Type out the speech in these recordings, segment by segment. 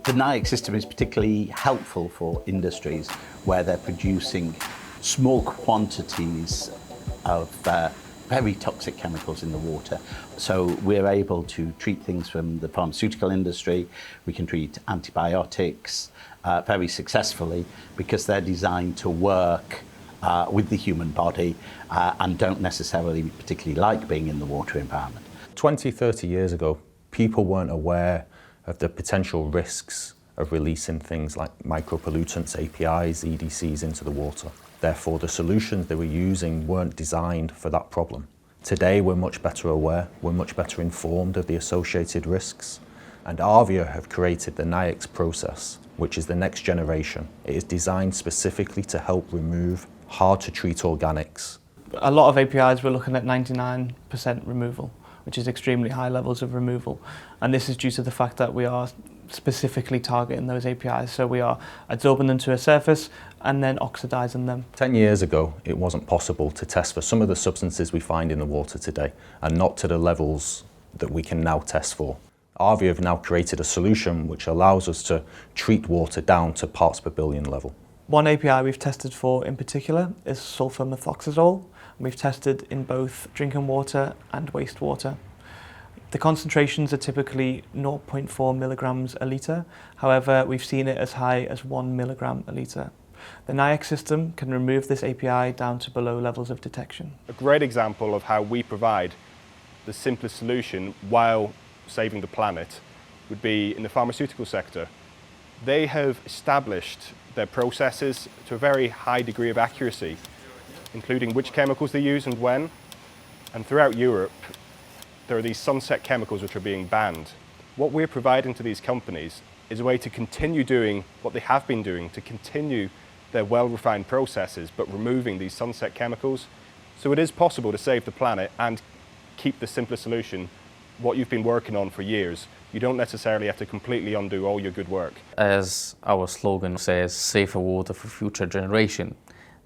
The Nyex system is particularly helpful for industries where they're producing small quantities of very toxic chemicals in the water. So we're able to treat things from the pharmaceutical industry. We can treat antibiotics very successfully because they're designed to work with the human body and don't necessarily particularly like being in the water environment. 20, 30 years ago, people weren't aware of the potential risks of releasing things like micropollutants, APIs, EDCs into the water. Therefore, the solutions they were using weren't designed for that problem. Today, we're much better aware, we're much better informed of the associated risks, and Arvia have created the Nyex process, which is the next generation. It is designed specifically to help remove hard-to-treat organics. A lot of APIs, we're looking at 99% removal, which is extremely high levels of removal. And this is due to the fact that we are specifically targeting those APIs. So we are adsorbing them to a surface and then oxidizing them. 10 years ago, it wasn't possible to test for some of the substances we find in the water today, and not to the levels that we can now test for. Arvia have now created a solution which allows us to treat water down to parts per billion level. One API we've tested for in particular is sulfur methoxazole. We've tested in both drinking water and wastewater. The concentrations are typically 0.4 milligrams a litre. However, we've seen it as high as 1 milligram a litre. The Nyex system can remove this API down to below levels of detection. A great example of how we provide the simplest solution while saving the planet would be in the pharmaceutical sector. They have established their processes to a very high degree of accuracy, including which chemicals they use and when. And throughout Europe, there are these sunset chemicals which are being banned. What we're providing to these companies is a way to continue doing what they have been doing, to continue their well-refined processes, but removing these sunset chemicals. So it is possible to save the planet and keep the simpler solution, what you've been working on for years. You don't necessarily have to completely undo all your good work. As our slogan says, safer water for future generation,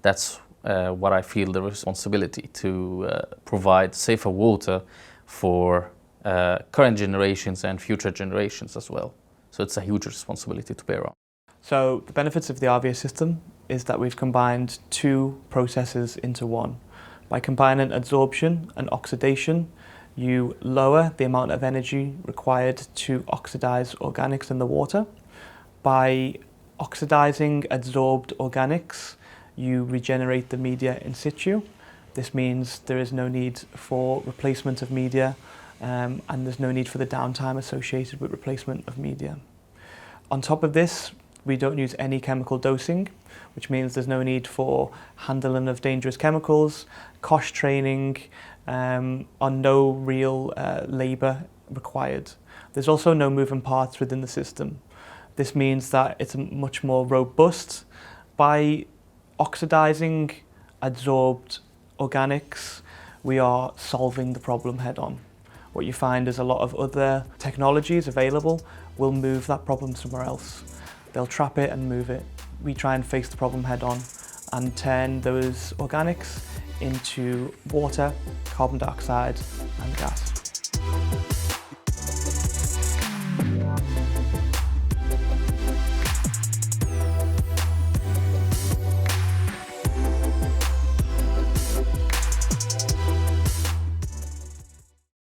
that's what I feel the responsibility to provide safer water for current generations and future generations as well. So it's a huge responsibility to bear on. So the benefits of the Arvia system is that we've combined two processes into one. By combining adsorption and oxidation, you lower the amount of energy required to oxidize organics in the water. By oxidizing adsorbed organics, you regenerate the media in situ. This means there is no need for replacement of media and there's no need for the downtime associated with replacement of media. On top of this, we don't use any chemical dosing, which means there's no need for handling of dangerous chemicals, cost training, or no real labour required. There's also no moving parts within the system. This means that it's much more robust. By oxidizing adsorbed organics, we are solving the problem head on. What you find is a lot of other technologies available will move that problem somewhere else. They'll trap it and move it. We try and face the problem head on and turn those organics into water, carbon dioxide and gas.